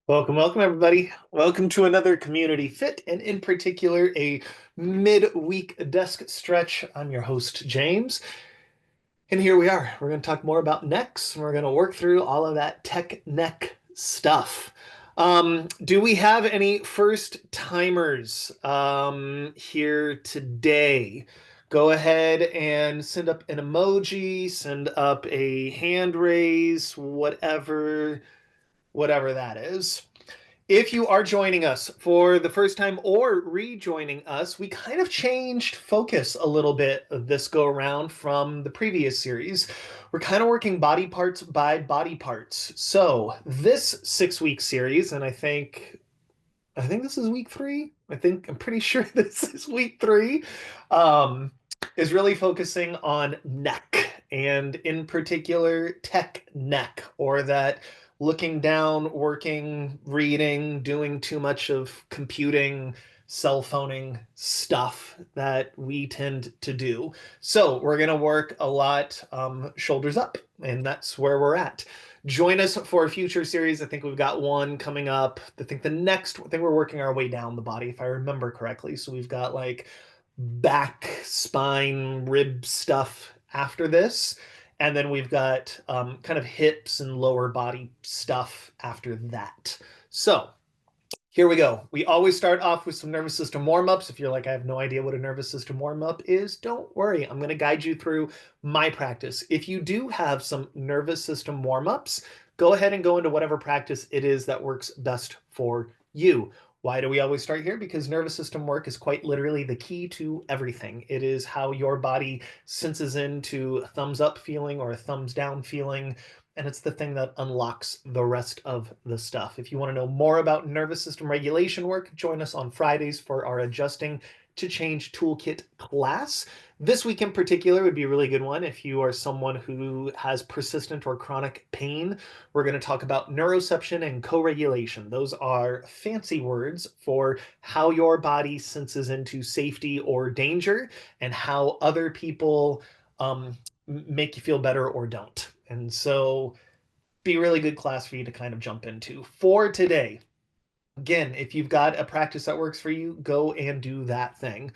Welcome, everybody. Welcome to another Community Fit, and in particular, a midweek desk stretch. I'm your host, James. And here we are. We're going to talk more about necks, and we're going to work through all of that tech neck stuff. Do we have any first timers here today? Go ahead and send up an emoji, send up a hand raise, whatever that is. If you are joining us for the first time or rejoining us, we kind of changed focus a little bit this go around from the previous series. We're kind of working body parts by body parts. So this 6 week series, and I think this is week 3. I'm pretty sure this is week 3. Is really focusing on neck, and in particular tech neck, or that looking down, working, reading, doing too much of computing, cell phoning stuff that we tend to do. So we're going to work a lot shoulders up, and that's where we're at. Join us for a future series. I think we've got one coming up. I think we're working our way down the body, if I remember correctly. So we've got like back, spine, rib stuff after this. And then we've got kind of hips and lower body stuff after that. So here we go. We always start off with some nervous system warm-ups. If you're like, I have no idea what a nervous system warm-up is, don't worry. I'm going to guide you through my practice. If you do have some nervous system warm-ups, go ahead and go into whatever practice it is that works best for you. Why do we always start here? Because nervous system work is quite literally the key to everything. It is how your body senses into a thumbs up feeling or a thumbs down feeling, and it's the thing that unlocks the rest of the stuff. If you want to know more about nervous system regulation work, join us on Fridays for our Adjusting to Change Toolkit class. This week in particular would be a really good one if you are someone who has persistent or chronic pain. We're going to talk about neuroception and co-regulation. Those are fancy words for how your body senses into safety or danger and how other people make you feel better or don't. And so be a really good class for you to kind of jump into. For today, again, if you've got a practice that works for you, go and do that thing.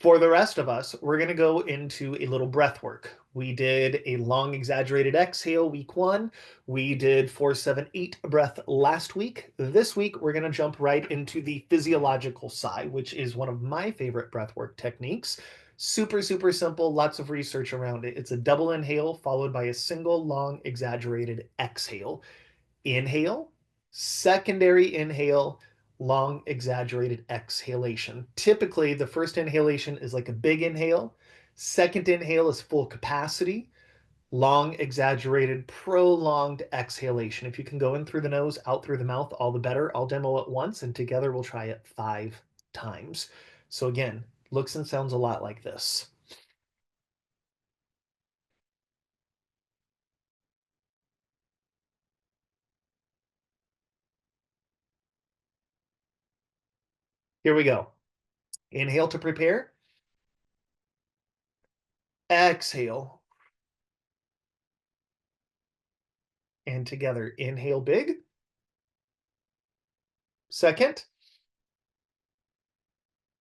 For the rest of us, we're going to go into a little breath work. We did a long exaggerated exhale week 1. We did 4-7-8 breath last week. This week, we're going to jump right into the physiological side, which is one of my favorite breath work techniques. Super, super simple, lots of research around it. It's a double inhale followed by a single long exaggerated exhale. Inhale, secondary inhale, long exaggerated exhalation. Typically, the first inhalation is like a big inhale. Second inhale is full capacity. Long exaggerated, prolonged exhalation. If you can go in through the nose, out through the mouth, all the better. I'll demo it once, and together we'll try it 5 times. So again, looks and sounds a lot like this. Here we go. Inhale to prepare. Exhale. And together, inhale big. Second,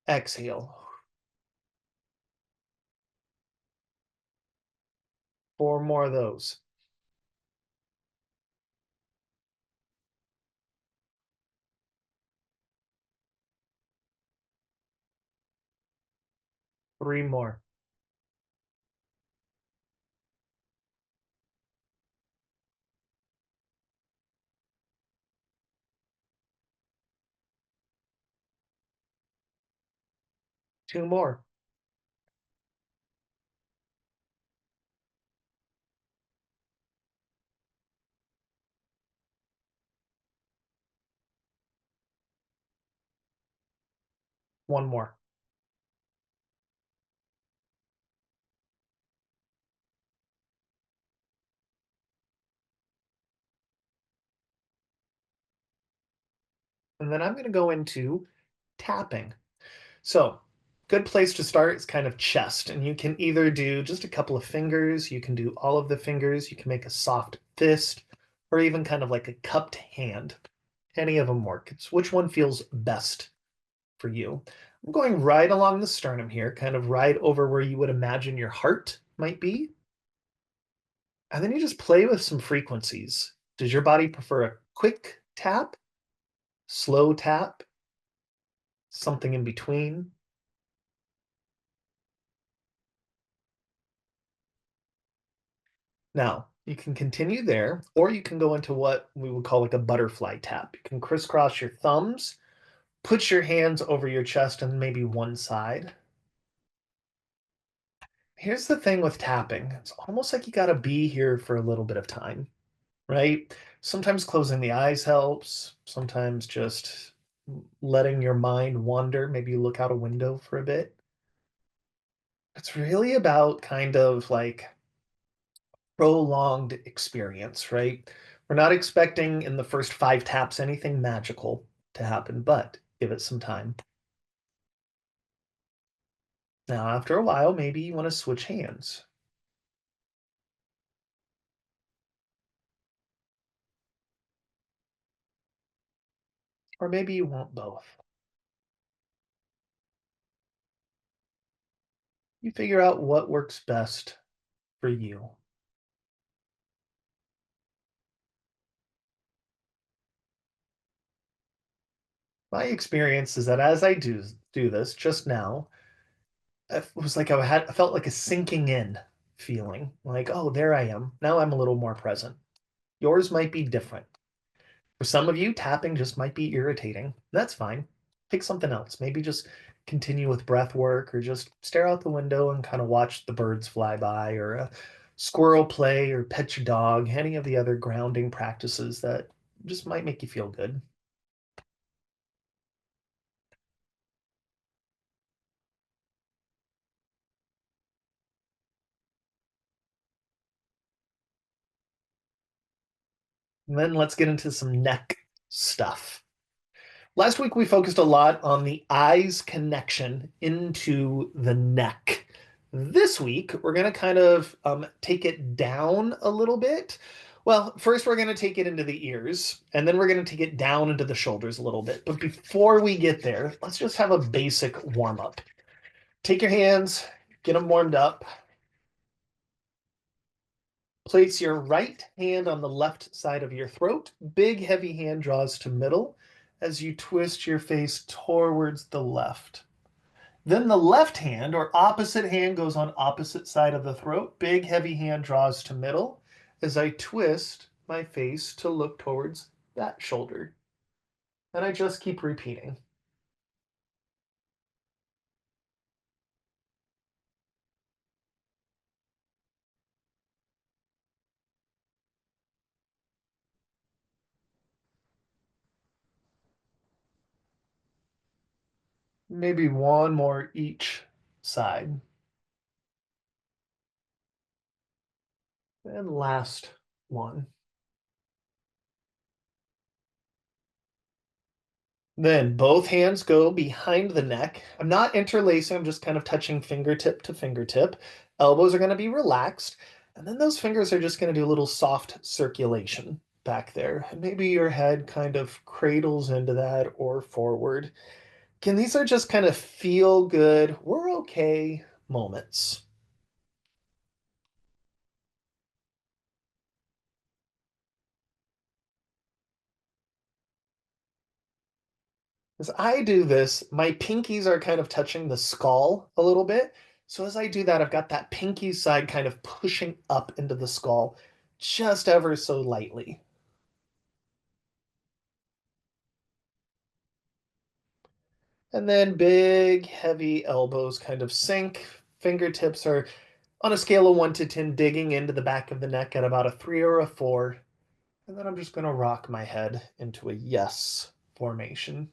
exhale. 4 more of those. Three more. Two more. One more. And then I'm going to go into tapping. So, good place to start is kind of chest. And you can either do just a couple of fingers, you can do all of the fingers, you can make a soft fist, or even kind of like a cupped hand. Any of them work. It's which one feels best for you. I'm going right along the sternum here, kind of right over where you would imagine your heart might be. And then you just play with some frequencies. Does your body prefer a quick tap, slow tap, something in between? Now, you can continue there, or you can go into what we would call like a butterfly tap. You can crisscross your thumbs, put your hands over your chest and maybe one side. Here's the thing with tapping, it's almost like you got to be here for a little bit of time, right? Sometimes closing the eyes helps, sometimes just letting your mind wander, maybe you look out a window for a bit. It's really about kind of like prolonged experience, right? We're not expecting in the first 5 taps anything magical to happen, but give it some time. Now, after a while, maybe you want to switch hands, or maybe you want both. You figure out what works best for you. My experience is that as I do this just now, it was like I felt like a sinking in feeling, like, oh, there I am. Now I'm a little more present. Yours might be different. For some of you, tapping just might be irritating. That's fine. Pick something else. Maybe just continue with breath work or just stare out the window and kind of watch the birds fly by or a squirrel play or pet your dog, any of the other grounding practices that just might make you feel good. And then let's get into some neck stuff. Last week, we focused a lot on the eyes connection into the neck. This week, we're going to kind of take it down a little bit. Well, first, we're going to take it into the ears, and then we're going to take it down into the shoulders a little bit. But before we get there, let's just have a basic warm up. Take your hands, get them warmed up. Place your right hand on the left side of your throat. Big, heavy hand draws to middle as you twist your face towards the left. Then the left hand or opposite hand goes on opposite side of the throat. Big, heavy hand draws to middle as I twist my face to look towards that shoulder. And I just keep repeating. Maybe one more each side. And last one. Then both hands go behind the neck. I'm not interlacing, I'm just kind of touching fingertip to fingertip. Elbows are going to be relaxed. And then those fingers are just going to do a little soft circulation back there. And maybe your head kind of cradles into that or forward. Again, these are just kind of feel good, we're okay moments. As I do this, my pinkies are kind of touching the skull a little bit. So as I do that, I've got that pinky side kind of pushing up into the skull just ever so lightly. And then big, heavy elbows kind of sink. Fingertips are on a scale of 1 to 10, digging into the back of the neck at about a 3 or a 4. And then I'm just going to rock my head into a yes formation.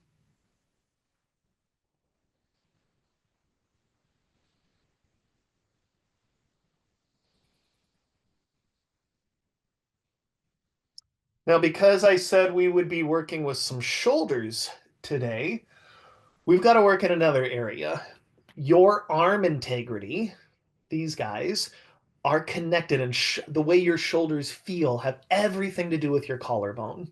Now, because I said we would be working with some shoulders today, we've got to work in another area. Your arm integrity, these guys, are connected, and the way your shoulders feel have everything to do with your collarbone.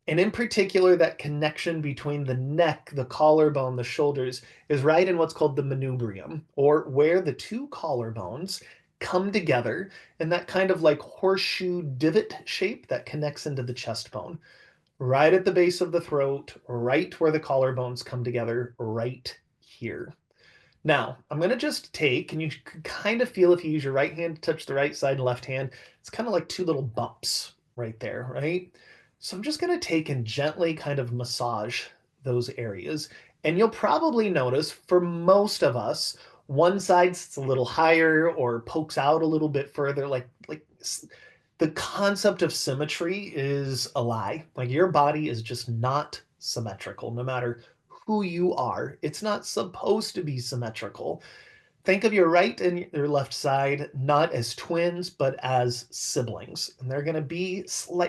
And in particular, that connection between the neck, the collarbone, the shoulders is right in what's called the manubrium, or where the two collarbones come together in that kind of like horseshoe divot shape that connects into the chest bone, right at the base of the throat, right where the collarbones come together, right here. Now, I'm going to just take, and you can kind of feel if you use your right hand to touch the right side and left hand, it's kind of like two little bumps right there, right? So I'm just going to take and gently kind of massage those areas. And you'll probably notice for most of us, one side sits a little higher or pokes out a little bit further. Like the concept of symmetry is a lie. Like your body is just not symmetrical, no matter who you are. It's not supposed to be symmetrical. Think of your right and your left side not as twins, but as siblings. And they're going to be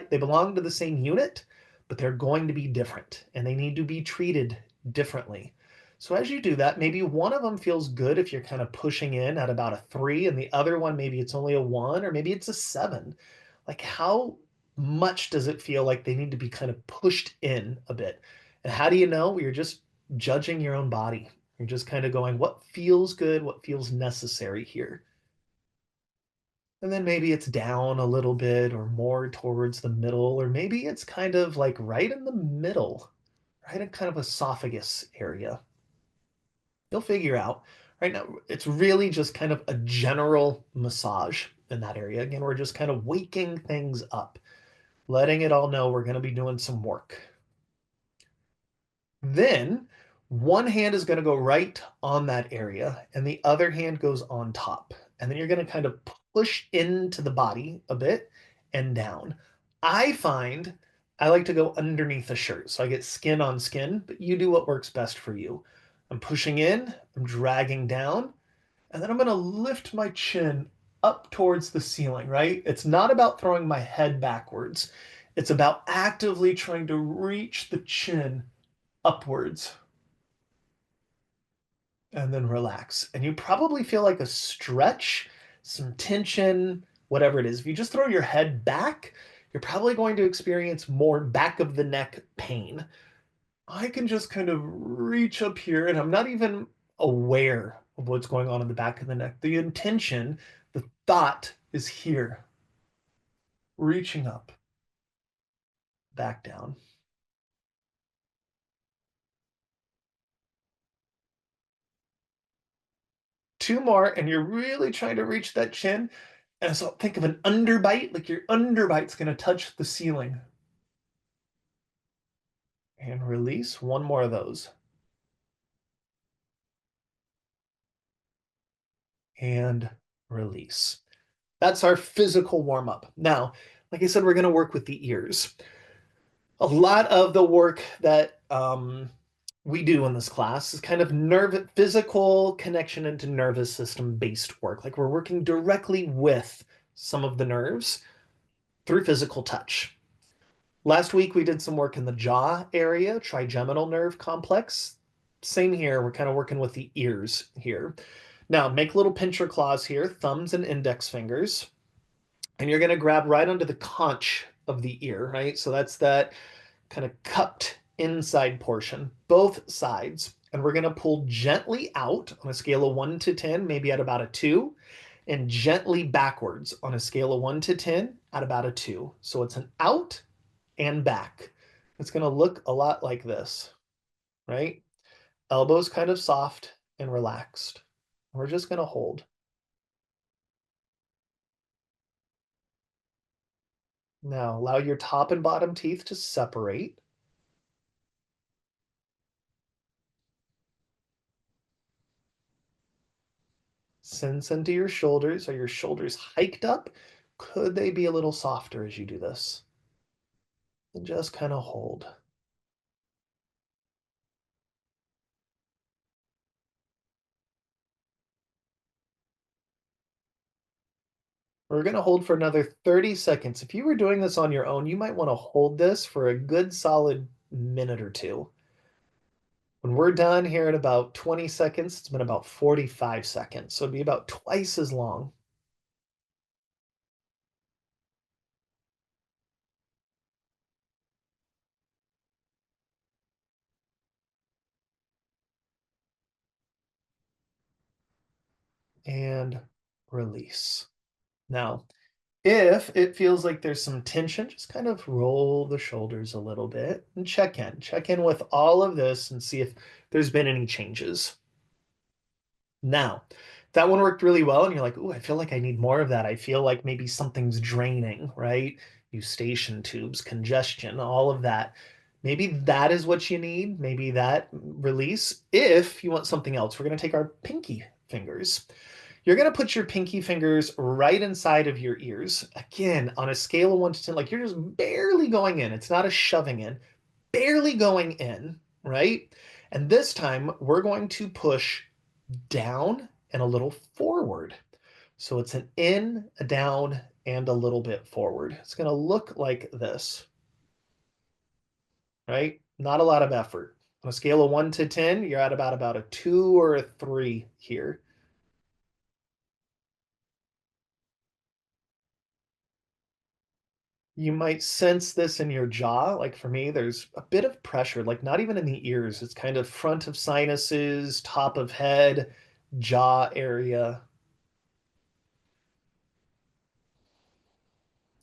they belong to the same unit, but they're going to be different and they need to be treated differently. So as you do that, maybe one of them feels good if you're kind of pushing in at about a 3, and the other one, maybe it's only a 1, or maybe it's a 7. Like, how much does it feel like they need to be kind of pushed in a bit? And how do you know? You're just judging your own body. You're just kind of going, what feels good? What feels necessary here? And then maybe it's down a little bit or more towards the middle, or maybe it's kind of like right in the middle, right in kind of esophagus area. You'll figure out. Right now, it's really just kind of a general massage in that area. Again, we're just kind of waking things up, letting it all know we're going to be doing some work. Then one hand is going to go right on that area and the other hand goes on top. And then you're going to kind of push into the body a bit and down. I find I like to go underneath the shirt so I get skin on skin, but you do what works best for you. I'm pushing in, I'm dragging down, and then I'm going to lift my chin up towards the ceiling, right? It's not about throwing my head backwards. It's about actively trying to reach the chin upwards and then relax. And you probably feel like a stretch, some tension, whatever it is. If you just throw your head back, you're probably going to experience more back of the neck pain. I can just kind of reach up here and I'm not even aware of what's going on in the back of the neck. The intention, the thought is here, reaching up, back down. 2 more, and you're really trying to reach that chin. And so think of an underbite, like your underbite's going to touch the ceiling. And release. One more of those. And release. That's our physical warm up. Now, like I said, we're going to work with the ears. A lot of the work that we do in this class is kind of physical connection into nervous system based work. Like we're working directly with some of the nerves through physical touch. Last week we did some work in the jaw area, trigeminal nerve complex. Same here, we're kind of working with the ears here. Now make little pincher claws here, thumbs and index fingers, and you're going to grab right onto the conch of the ear, right? So that's that kind of cupped inside portion, both sides. And we're going to pull gently out on a scale of 1 to 10, maybe at about a 2, and gently backwards on a scale of 1 to 10 at about a 2. So it's an out and back. It's going to look a lot like this, right? Elbows kind of soft and relaxed. We're just going to hold. Now allow your top and bottom teeth to separate. Sense into your shoulders. Are your shoulders hiked up? Could they be a little softer as you do this? And just kind of hold. We're going to hold for another 30 seconds. If you were doing this on your own, you might want to hold this for a good solid minute or two. When we're done here in about 20 seconds, it's been about 45 seconds. So it'd be about twice as long. and release. Now, if it feels like there's some tension, just kind of roll the shoulders a little bit and check in. Check in with all of this and see if there's been any changes. Now, that one worked really well, and you're like, "Ooh, I feel like I need more of that. I feel like maybe something's draining," right? Eustachian tubes, congestion, all of that. Maybe that is what you need. Maybe that release. If you want something else, we're going to take our pinky fingers. You're going to put your pinky fingers right inside of your ears. Again, on a scale of 1 to 10, like you're just barely going in. It's not a shoving in, barely going in, right? And this time we're going to push down and a little forward. So it's an in, a down, and a little bit forward. It's going to look like this, right? Not a lot of effort. On a scale of 1 to 10, you're at about a 2 or a 3 here. You might sense this in your jaw. Like for me, there's a bit of pressure, like not even in the ears. It's kind of front of sinuses, top of head, jaw area.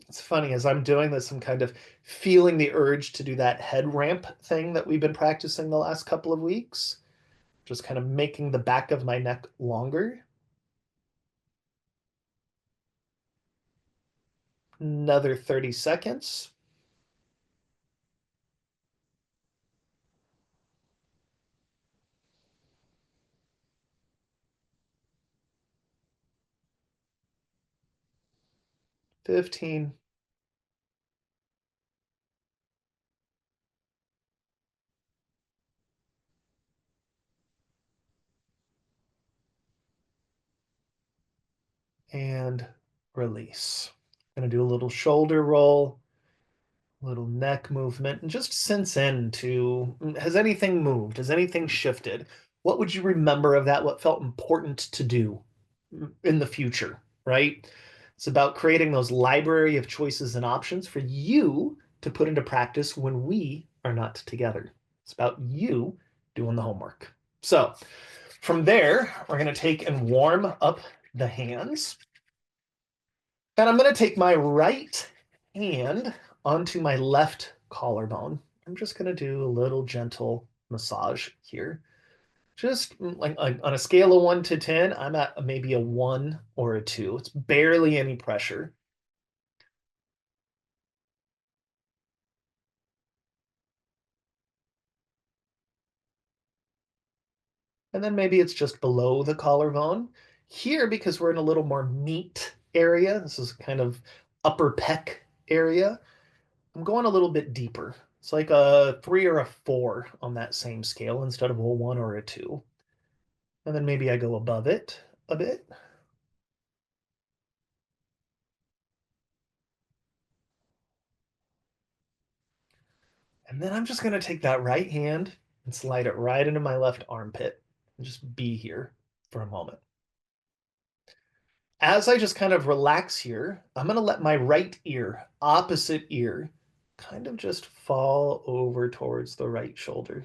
It's funny as I'm doing this, I'm kind of feeling the urge to do that head ramp thing that we've been practicing the last couple of weeks, just kind of making the back of my neck longer. Another 30 seconds. 15. And release. Gonna do a little shoulder roll, little neck movement, and just sense into, has anything moved? Has anything shifted? What would you remember of that? What felt important to do in the future, right? It's about creating those library of choices and options for you to put into practice when we are not together. It's about you doing the homework. So from there, we're going to take and warm up the hands. And I'm going to take my right hand onto my left collarbone. I'm just going to do a little gentle massage here. Just like on a scale of 1 to 10, I'm at maybe a 1 or a 2. It's barely any pressure. And then maybe it's just below the collarbone. Here, because we're in a little more meat area, this is kind of upper pec area, I'm going a little bit deeper. It's like a 3 or a 4 on that same scale instead of a 1 or a 2. And then maybe I go above it a bit. And then I'm just going to take that right hand and slide it right into my left armpit and just be here for a moment. As I just kind of relax here, I'm going to let my right ear, opposite ear, kind of just fall over towards the right shoulder.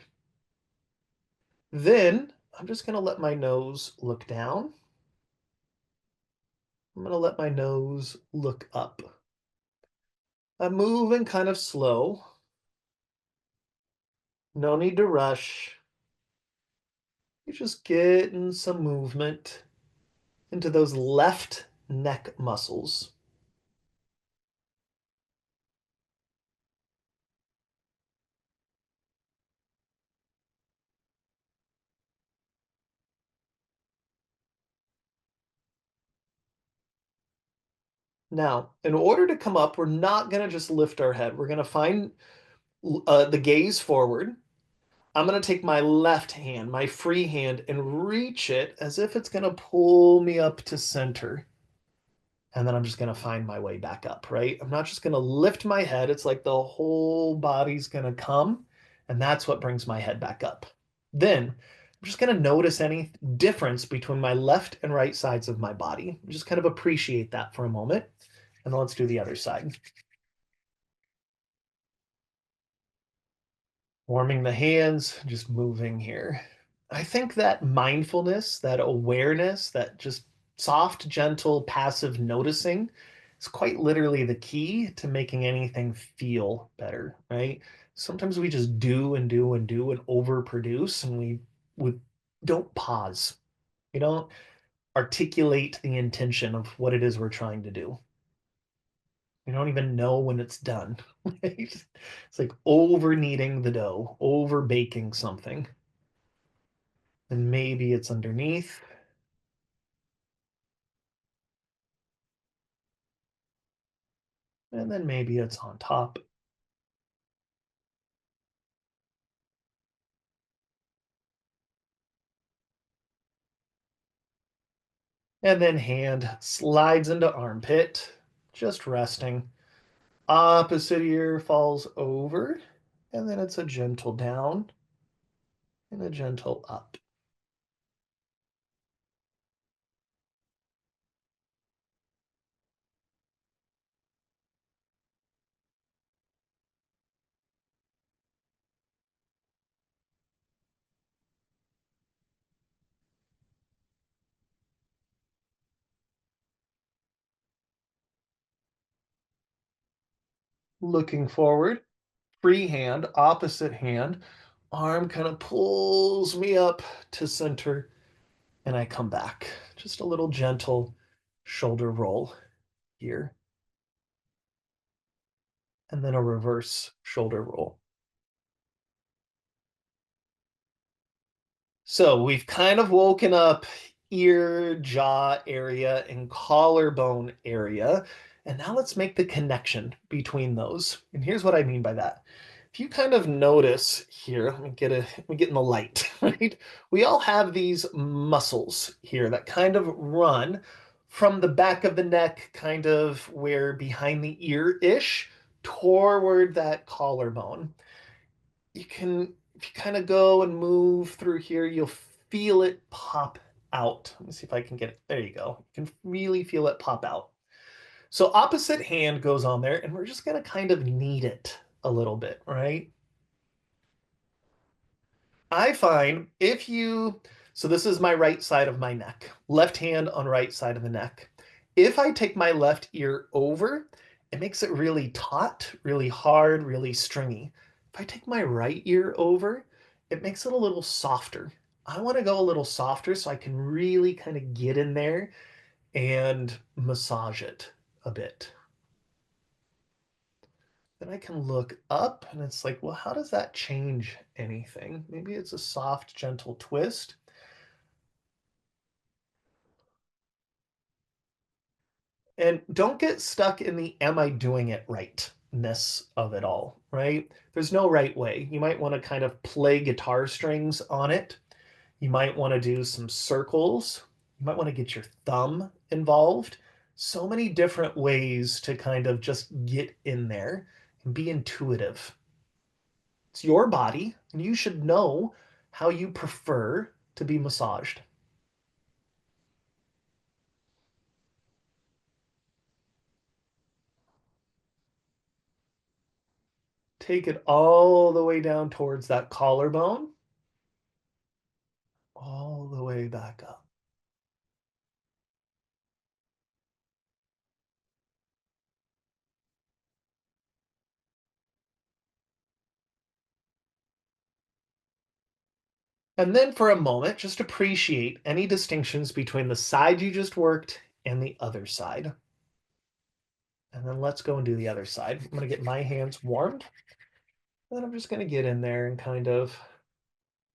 Then I'm just going to let my nose look down. I'm going to let my nose look up. I'm moving kind of slow. No need to rush. You're just getting some movement into those left neck muscles. Now, in order to come up, we're not going to just lift our head. We're going to find the gaze forward. I'm going to take my left hand, my free hand, and reach it as if it's going to pull me up to center. And then I'm just going to find my way back up, right? I'm not just going to lift my head. It's like the whole body's going to come, and that's what brings my head back up. Then I'm just going to notice any difference between my left and right sides of my body. Just kind of appreciate that for a moment. And then let's do the other side. Warming the hands, just moving here. I think that mindfulness, that awareness, that just Soft, gentle, passive noticing is quite literally the key to making anything feel better, right? Sometimes we just do and do and do and overproduce, and we don't pause. We don't articulate the intention of what it is we're trying to do. We don't even know when it's done. Right? It's like over kneading the dough, over baking something. And maybe it's underneath, and then maybe it's on top. And then hand slides into armpit, just resting. Opposite ear falls over, and then it's a gentle down and a gentle up. Looking forward, free hand, opposite hand, arm kind of pulls me up to center, and I come back. Just a little gentle shoulder roll here, and then a reverse shoulder roll. So we've kind of woken up ear, jaw area, and collarbone area. And now let's make the connection between those. And here's what I mean by that. If you kind of notice here, let me get in the light, right? We all have these muscles here that kind of run from the back of the neck, kind of where behind the ear-ish, toward that collarbone. You can, if you kind of go and move through here, you'll feel it pop out. Let me see if I can get it. There you go. You can really feel it pop out. So opposite hand goes on there, and we're just going to kind of knead it a little bit, right? I find if you, so this is my right side of my neck, left hand on right side of the neck. If I take my left ear over, it makes it really taut, really hard, really stringy. If I take my right ear over, it makes it a little softer. I want to go a little softer so I can really kind of get in there and massage it a bit. Then I can look up and it's like, well, how does that change anything? Maybe it's a soft, gentle twist. And don't get stuck in the am I doing it right-ness of it all, right? There's no right way. You might want to kind of play guitar strings on it. You might want to do some circles. You might want to get your thumb involved. So many different ways to kind of just get in there and be intuitive. It's your body, and you should know how you prefer to be massaged. Take it all the way down towards that collarbone, all the way back up. And then for a moment, just appreciate any distinctions between the side you just worked and the other side. And then let's go and do the other side. I'm going to get my hands warmed. And then I'm just going to get in there and kind of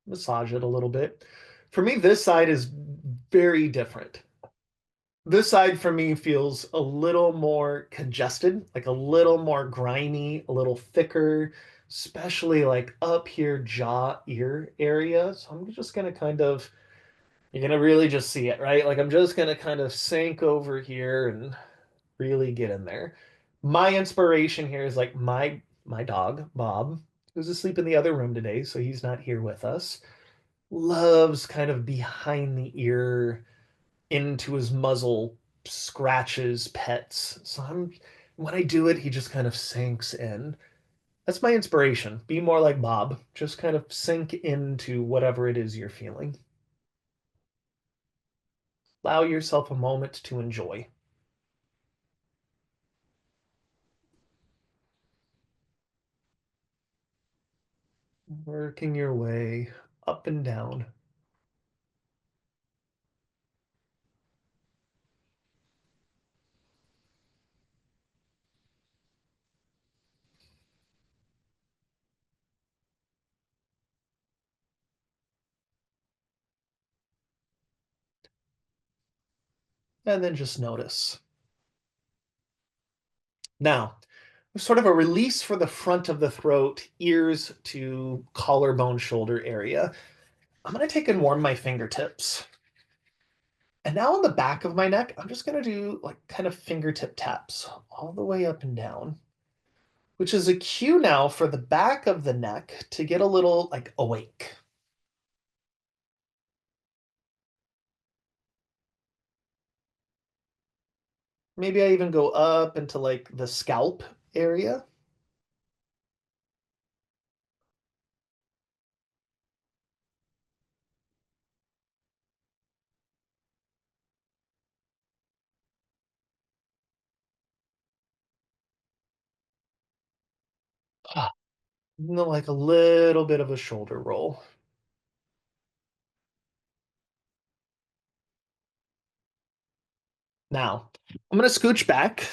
massage it a little bit. For me, this side is very different. This side for me feels a little more congested, like a little more grimy, a little thicker, especially like up here, jaw, ear area. So I'm just going to kind of, you're going to really just see it, right? Like I'm just going to kind of sink over here and really get in there. My inspiration here is like my dog, Bob, who's asleep in the other room today, so he's not here with us, loves kind of behind the ear into his muzzle scratches pets. So I'm when I do it, he just kind of sinks in. That's my inspiration. Be more like Bob. Just kind of sink into whatever it is you're feeling. Allow yourself a moment to enjoy. Working your way up and down. And then just notice. Now, sort of a release for the front of the throat, ears to collarbone shoulder area. I'm going to take and warm my fingertips. And now on the back of my neck, I'm just going to do like kind of fingertip taps all the way up and down, which is a cue now for the back of the neck to get a little like awake. Maybe I even go up into like the scalp area. And then like a little bit of a shoulder roll. Now, I'm going to scooch back.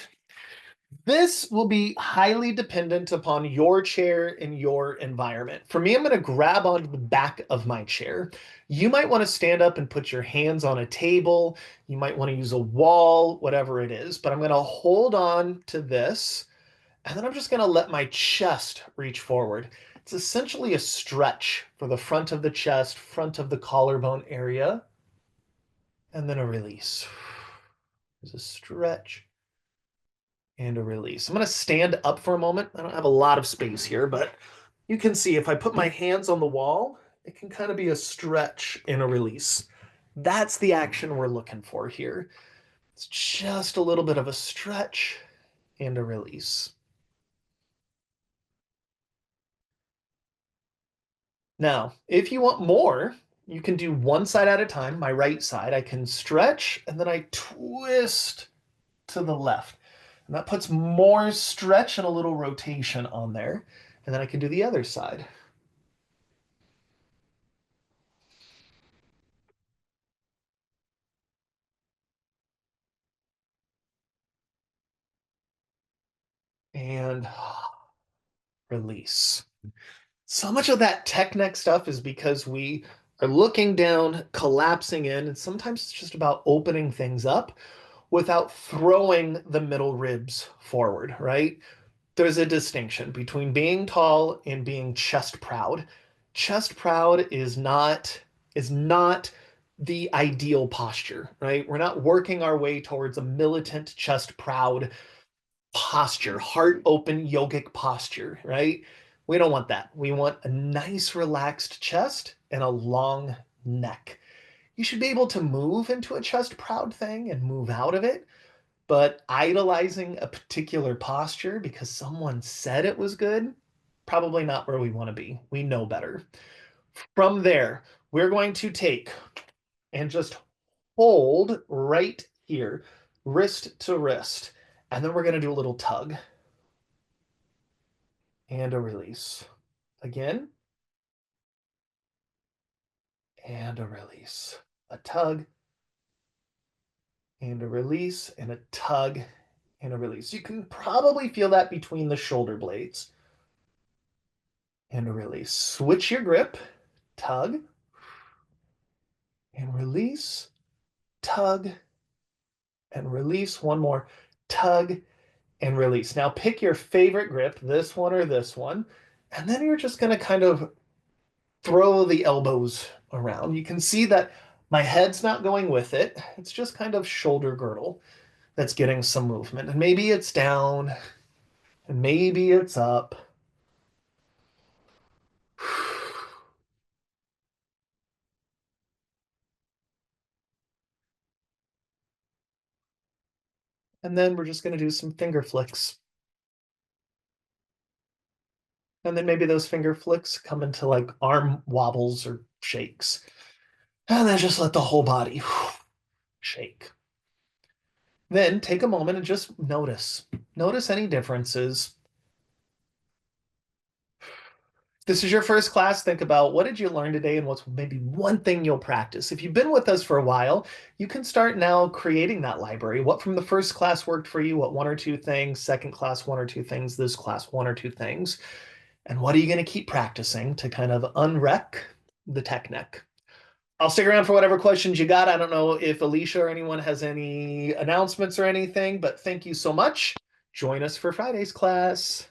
This will be highly dependent upon your chair and your environment. For me, I'm going to grab onto the back of my chair. You might want to stand up and put your hands on a table. You might want to use a wall, whatever it is. But I'm going to hold on to this, and then I'm just going to let my chest reach forward. It's essentially a stretch for the front of the chest, front of the collarbone area, and then a release. There's a stretch and a release. I'm going to stand up for a moment. I don't have a lot of space here, but you can see if I put my hands on the wall, it can kind of be a stretch and a release. That's the action we're looking for here. It's just a little bit of a stretch and a release. Now, if you want more, you can do one side at a time. My right side, I can stretch and then I twist to the left. And that puts more stretch and a little rotation on there. And then I can do the other side. And release. So much of that tech neck stuff is because we are looking down, collapsing in, and sometimes it's just about opening things up without throwing the middle ribs forward, right? There's a distinction between being tall and being chest proud. Chest proud is not the ideal posture, right? We're not working our way towards a militant chest proud posture, heart open yogic posture, right? We don't want that. We want a nice relaxed chest and a long neck. You should be able to move into a chest proud thing and move out of it, but idolizing a particular posture because someone said it was good, probably not where we want to be. We know better. From there, we're going to take and just hold right here, wrist to wrist. And then we're going to do a little tug and a release. Again, and a release. A tug and a release, and a tug and a release. You can probably feel that between the shoulder blades. And a release. Switch your grip, tug and release, tug and release. One more, tug and release. Now pick your favorite grip, this one or this one, and then you're just going to kind of throw the elbows around. You can see that my head's not going with it. It's just kind of shoulder girdle that's getting some movement. And maybe it's down and maybe it's up. And then we're just going to do some finger flicks. And then maybe those finger flicks come into like arm wobbles or shakes. And then just let the whole body shake. Then take a moment and just notice. Notice any differences. If this is your first class, think about what did you learn today and what's maybe one thing you'll practice. If you've been with us for a while, you can start now creating that library. What from the first class worked for you? What one or two things? Second class, one or two things. This class, one or two things. And what are you going to keep practicing to kind of unwreck the technique? I'll stick around for whatever questions you got. I don't know if Alicia or anyone has any announcements or anything, but thank you so much. Join us for Friday's class.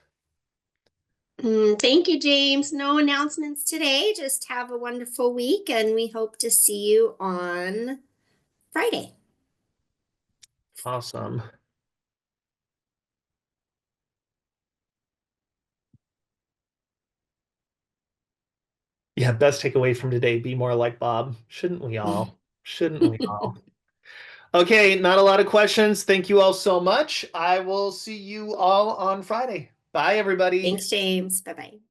Thank you, James. No announcements today. Just have a wonderful week, and we hope to see you on Friday. Awesome. Yeah, best takeaway from today, be more like Bob. Shouldn't we all? Shouldn't we all? Okay, not a lot of questions. Thank you all so much. I will see you all on Friday. Bye, everybody. Thanks, James. Bye-bye.